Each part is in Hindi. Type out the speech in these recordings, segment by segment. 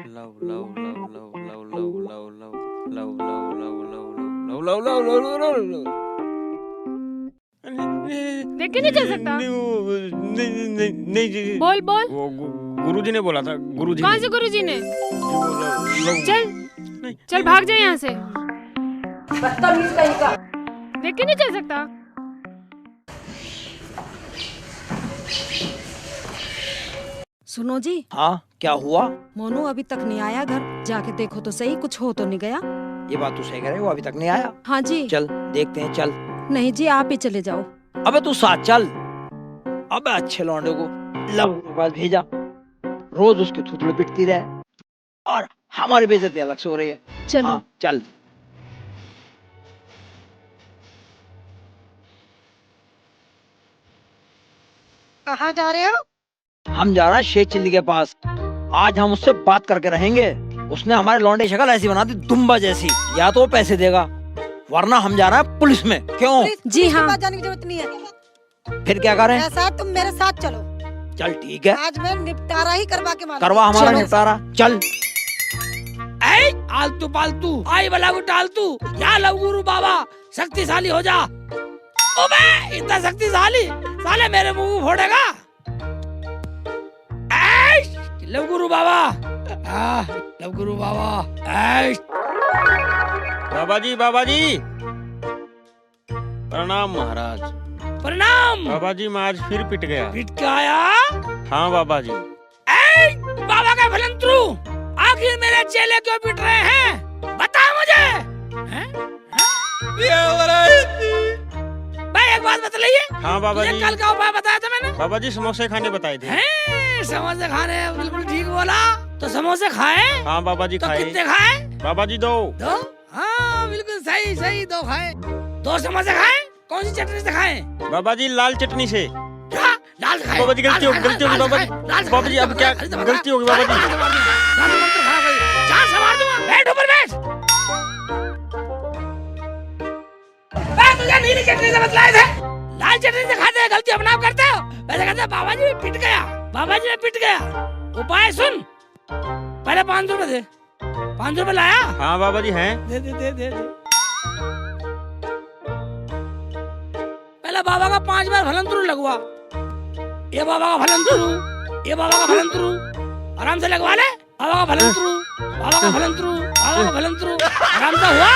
love, love, love, love, love, love, love, love, love, love, love, love, love, love, love, love, love, love. देख के नहीं चल सकता। नहीं जी, बोल बोल। वो गुरुजी ने बोला था, गुरुजी कौन से गुरुजी ने? चल चल भाग जा यहाँ से। बदतमीज कहीं का। देख के नहीं चल सकता। सुनो जी। हाँ, क्या हुआ? मोनू अभी तक नहीं आया घर, जाके देखो तो सही, कुछ हो तो नहीं गया। ये बात तू सही कह रही है, वो अभी तक नहीं आया। हाँ जी। चल देखते हैं, चल। नहीं जी, आप ही चले जाओ। अबे तू साथ चल। अबे अच्छे लौंडे को लव के पास भेजा, रोज उसके थुथड़े पिटती रहे और हमारी बेइज्जती अलग से हो रही है। चलो। हाँ, चल। कहाँ जा रहे हो? हम जा रहे हैं शेख चिल्ली के पास। आज हम उससे बात करके रहेंगे। उसने हमारे लौंडे शक्ल ऐसी बना दी, दुम्बा जैसी। या तो वो पैसे देगा, वरना हम जा रहे हैं पुलिस में। क्यों? जी हाँ। बात जाने की जरूरत नहीं है। फिर क्या करें? ऐसा तुम मेरे साथ चलो। चल ठीक है, आज मैं निपटारा ही करवा के मारूंगी। करवा हमारा निपटारा। चल। आलतू पालतू आई बला को टालतू, या लव गुरु बाबा शक्तिशाली हो जा। ओबे इतना शक्तिशाली, साले मेरे मुंह को फोड़ेगा। लव गुरु बाबा, लव गुरु बाबा। बाबा जी, बाबा जी, प्रणाम महाराज। प्रणाम। बाबा जी, मैं आज फिर पिट गया। पिट के आया? हाँ बाबा जी। बाबा का भलंतरू, आखिर मेरे चेले क्यों पिट रहे हैं? बता मुझे। भाई एक बात बतलाइए। हाँ बाबा जी। कल का उपाय बताया था मैंने। बाबा जी समोसे खाने बताए थे। समोसे खाने, बिल्कुल ठीक बोला। तो समोसे खाए? हाँ बाबा जी तो खाए। कितने खाए? बाबा जी 2। हाँ बिल्कुल सही सही, 2 खाए। 2 समोसे खाए? कौन सी चटनी से खाए? बाबा जी लाल चटनी से। क्या? लाल खाए? बाबा जी गलती होगी, गलती होगी बाबा जी। बाबा जी अब क्या गलती होगी बाबा जी? चार सवार दूंगा, बैठ ऊपर बैठ। तुझे नीली चटनी से बतलाए थे, लाल चटनी से खाते हैं, गलती अपना आप करते हो। वैसे कहते बाबा जी पिट गया, बाबा जी ने पिट गया। उपाय सुन, पहले 500 रुपए दे। 500 रुपए लाया? हाँ बाबा जी हैं। दे दे दे दे, दे। पहले बाबा का 5 बार भलंतरू लगवा। ये बाबा का भलंतरू, ये बाबा का भलंतरू, आराम से लगवा ले। बाबा का भलंतरू, बाबा का भलंतरू, बाबा का भलंतरू, आराम से हुआ?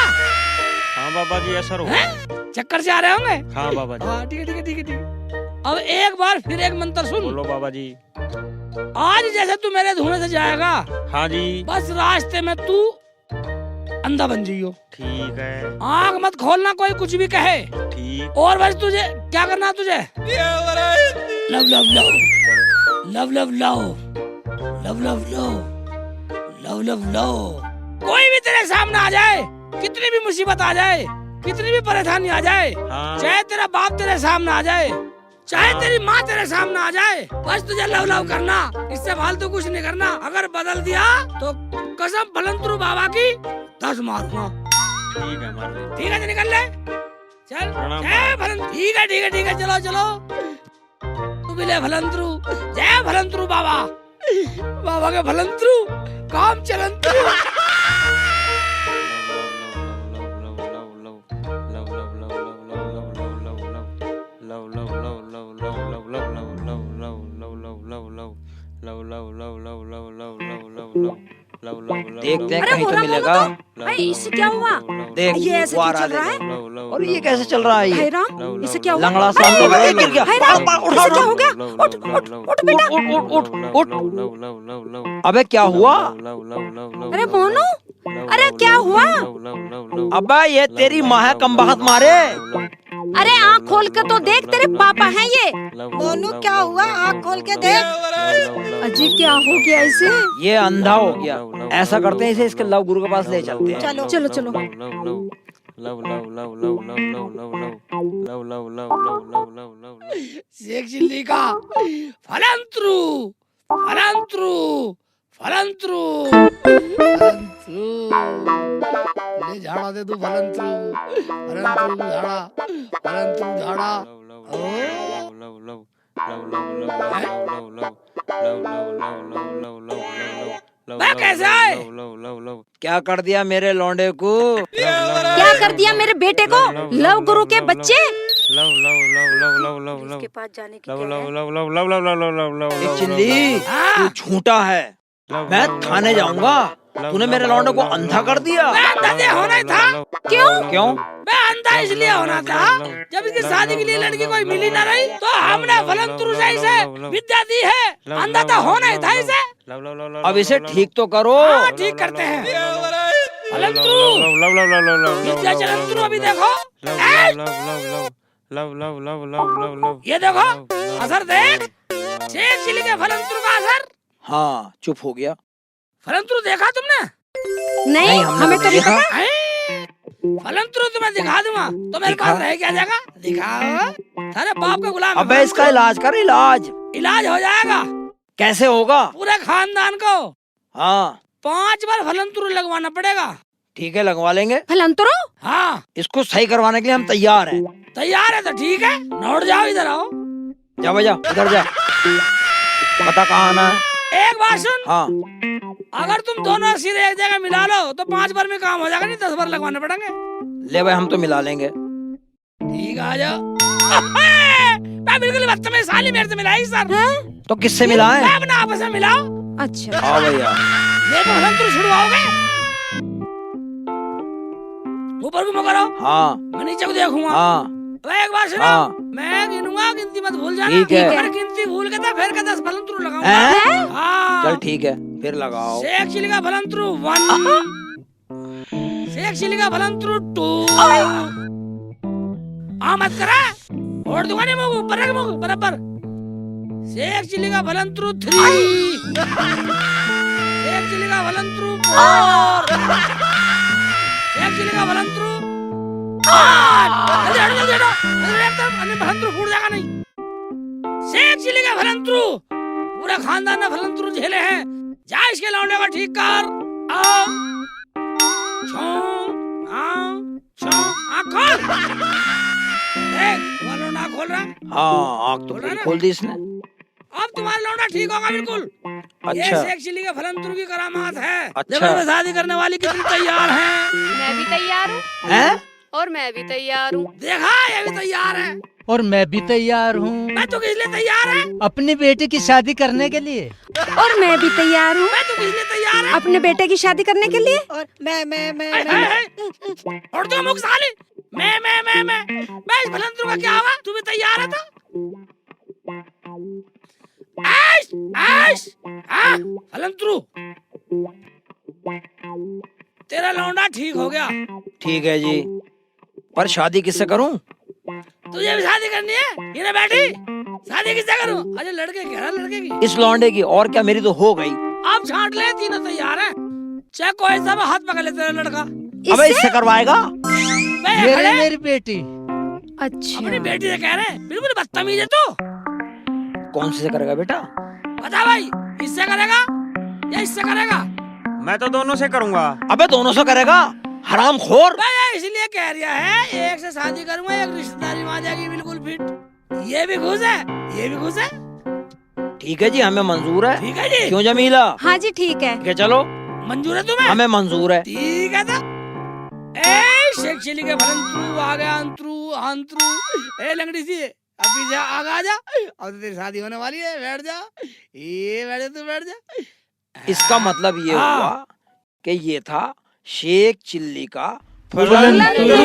हाँ बाबा जी असर हो। चक्कर से आ रहे होंगे? हाँ बाबा जी। हाँ ठीक है ठीक है ठीक है ठीक है। अब एक बार फिर एक मंत्र सुन। बोलो बाबा जी। आज जैसे तू मेरे धुएं से जाएगा, हाँ जी, बस रास्ते में तू अंधा बन जाइयो। ठीक है। आँख मत खोलना, कोई कुछ भी कहे। ठीक। और बस तुझे क्या करना, तुझे love love love, love love love, love love love, love love love. कोई भी तेरे सामने आ जाए, कितनी भी मुसीबत आ जाए, कितनी भी परेशानी आ जाए, हाँ। चाहे तेरा बाप तेरे सामने आ जाए, चाहे तेरी माँ तेरे सामने आ जाए, बस तुझे लव लव करना, इससे फालतू कुछ नहीं करना। अगर बदल दिया तो कसम भलंतरू बाबा की 10 मारूंगा। ठीक है मार ले। ठीक है तो निकल ले, चल। प्रणाम। जय भलंतरू। ठीक है ठीक है ठीक है, चलो चलो। तू भी ले भलंतरू। जय भलंतरू बाबा, बाबा के भलंतरू काम चलंतरू। देखते हैं अरे कहीं हो तो रहा मिलेगा। मोनू, भाई इससे क्या हुआ? देख ये ऐसे वो आ क्यों रहा चल रहा है? है। और ये कैसे चल रहा है? भाई ये राम, इससे क्या हुआ? लंगड़ा सा गिर गया। भाई राम, इससे क्या हो गया? उठ उठ उठ बेटा। उठ उठ। अबे क्या हुआ? अरे मोनू, अरे क्या हुआ? अबे ये तेरी माँ है, कमबख्त मारे। अरे आँख खोल के तो देख, तेरे पापा हैं ये। मोनू क्या हुआ? आँख खोल के देख। अजी क्या हो गया इसे? ये अंधा हो गया। ऐसा करते हैं, इसे इसके लव गुरु के पास ले चलते हैं। चलो चलो चलो। शेख चिल्ली का फलंतरू, फलंतरू, फलंतरू, फलंतरू। ले झाड़ा दे तू फलंतरू, फलंतरू झाड़ा, फलंतरू झाड़ा। मैं कैसे आए? क्या कर दिया मेरे लौंडे को? क्या कर दिया मेरे बेटे को? लव गुरु के बच्चे। Love love love love love love love इसके पास जाने की लव क्या लव है? Love love love love love love love एक चिल्ली, तू झूठा है। मैं थाने जाऊंगा। तूने मेरे लौंडे को अंधा कर दिया। अंधा होना ही था। क्यों? मैं अंधा इसलिए होना था, जब इसकी शादी के लिए लड़की कोई मिली ना रही तो हमने फलंतुरु से इसे विद्या दी है। अंधा तो होना ही था इसे। अब इसे ठीक तो करो। हाँ, ठीक करते हैं। फलंतुरु, विद्या चलंतुरु, अभी देखो। ये देखो असर देख, शेख चिल्ली के फलंतुरु का असर। हाँ, चुप हो गया। फलंतुरु देखा तुमने? नहीं, हमें तो नहीं देखा। पता। फलंतुरु तुम्हें दिखा दूंगा तो मेरे पास रह क्या जाएगा? दिखाओ। सारे बाप का गुलाम है अबे इसका इलाज कर, इलाज। इलाज हो जाएगा कैसे होगा? पूरे खानदान को हाँ 5 बार फलंतुरु लगवाना पड़ेगा। ठीक है, लगवा लेंगे। फलंतुरु, हाँ इसको सही करवाने के लिए हम तैयार हैं। तैयार है तो ठीक है, नोट जाओ, इधर आओ। जा भैया, इधर जा। पता कहाँ आना है? एक बात सुन, हाँ, अगर तुम दोनों सिरे एक जगह मिला लो तो 5 बार में काम हो जाएगा, नहीं 10 बार लगवाने पड़ेंगे। ले भाई, हम तो मिला लेंगे। ठीक है, आ जाओ। मैं बिल्कुल बदतमीज साली मेरे से मिलाई सर। तो किससे मिला है? मैं अपना आपस में मिलाओ। अच्छा। हाँ भैया। मेरे को फलंतुरु छुड़वाओगे? ऊपर को मुँह करो, हाँ मैं नीचे को देखूंगा। हाँ तो एक बार सुनो, हाँ। मैं गिनूंगा, गिनती मत भूल जाना। ठीक है। अगर गिनती भूल के तो फिर का 10 फलंतुरु लगाऊंगा। हैं? हाँ। चल ठीक है, फिर लगाओ। शेख चिल्ली का फलंतुरु 1, शेख चिल्ली का फलंतुरु 2। मत करा, और दूंगा नहीं मुँह, ऊपर रख मुँह बराबर। शेख चिल्ली का फलंतुरु 3, शेख चिल्ली का फलंतुरु 4, शेख चिल्ली का फलंतुरु 8। जल्दी हटो, जल्दी हटो, एकदम अन्य फलंतुरु फूट जाएगा नहीं। शेख चिल्ली का फलंतुरु, पूरा खानदान ने फलंतुरु झेले हैं। जा इसके लौंडे को ठीक कर। आओ, आँख खोल। देख, तुम्हारा लौंडा आँख खोल रहा है। हाँ, आँख तो खोल रहा है ना? खोल दी इसने। अब तुम्हारा लौंडा ठीक होगा बिल्कुल। ये अच्छा। शेख चिल्ली के फलंतुरु की करामात है। अच्छा। देखो शादी करने वाली कितनी तैयार है। मैं भी तैयार हूँ हैं? और मैं भी तैयार हूँ। देखा, ये भी तैयार है। और मैं भी तैयार हूँ मैं तो किस लिए तैयार है? अपनी बेटी की शादी करने के लिए। और मैं भी तैयार हूँ मैं तो किस लिए तैयार है? अपने बेटे की शादी करने के लिए। और मैं और तो मुख साले, मैं इस फलंतुरु का क्या होगा? तू भी तैयार है तो? ऐश, ऐश, हाँ, फलंतुरु, तेरा लौंडा ठीक हो गया। ठीक है जी, पर शादी किससे करूं? तुझे भी शादी करनी है? ये ना बैठी, शादी किससे करूं? अरे लड़के की है, लड़के की। इस लौंडे की, और क्या, मेरी तो हो गई। आप छांट ले, तीनों तैयार हैं। चाहे कोई सा भी हाथ पकड़ ले तेरा लड़का। अबे इससे करवाएगा? मैं ये खड़े, रही मेरी बेटी। अच्छा। अपनी बेटी से कह रहे हैं, बिल्कुल बदतमीज है तू। कौन से करेगा बेटा? बता भाई, इससे करेगा या इससे करेगा? मैं तो दोनों से करूंगा। अबे दोनों से करेगा, हरामखोर। मैं इसलिए कह रहा है, एक से शादी करूंगा, एक रिश्तेदारी में आ जाएगी बिल्कुल फिट। ये भी खुश है, ये भी खुश है। ठीक है जी, हमें मंजूर है। ठीक है जी, क्यों जमीला? हाँ जी, ठीक है। ठीक है, चलो, मंजूर है तुम्हें? हमें मंजूर है। ठीक है तो ए शेख चिल्ली के फलंतुरु आ गया, अंतरू। ए लंगड़ी सी, अभी जा, आ जा। अब तो तेरी शादी होने वाली है, बैठ जा। ये बैठ जा, तू बैठ जा। इसका मतलब ये हाँ। हुआ कि ये था शेख चिल्ली का फलंतुरु।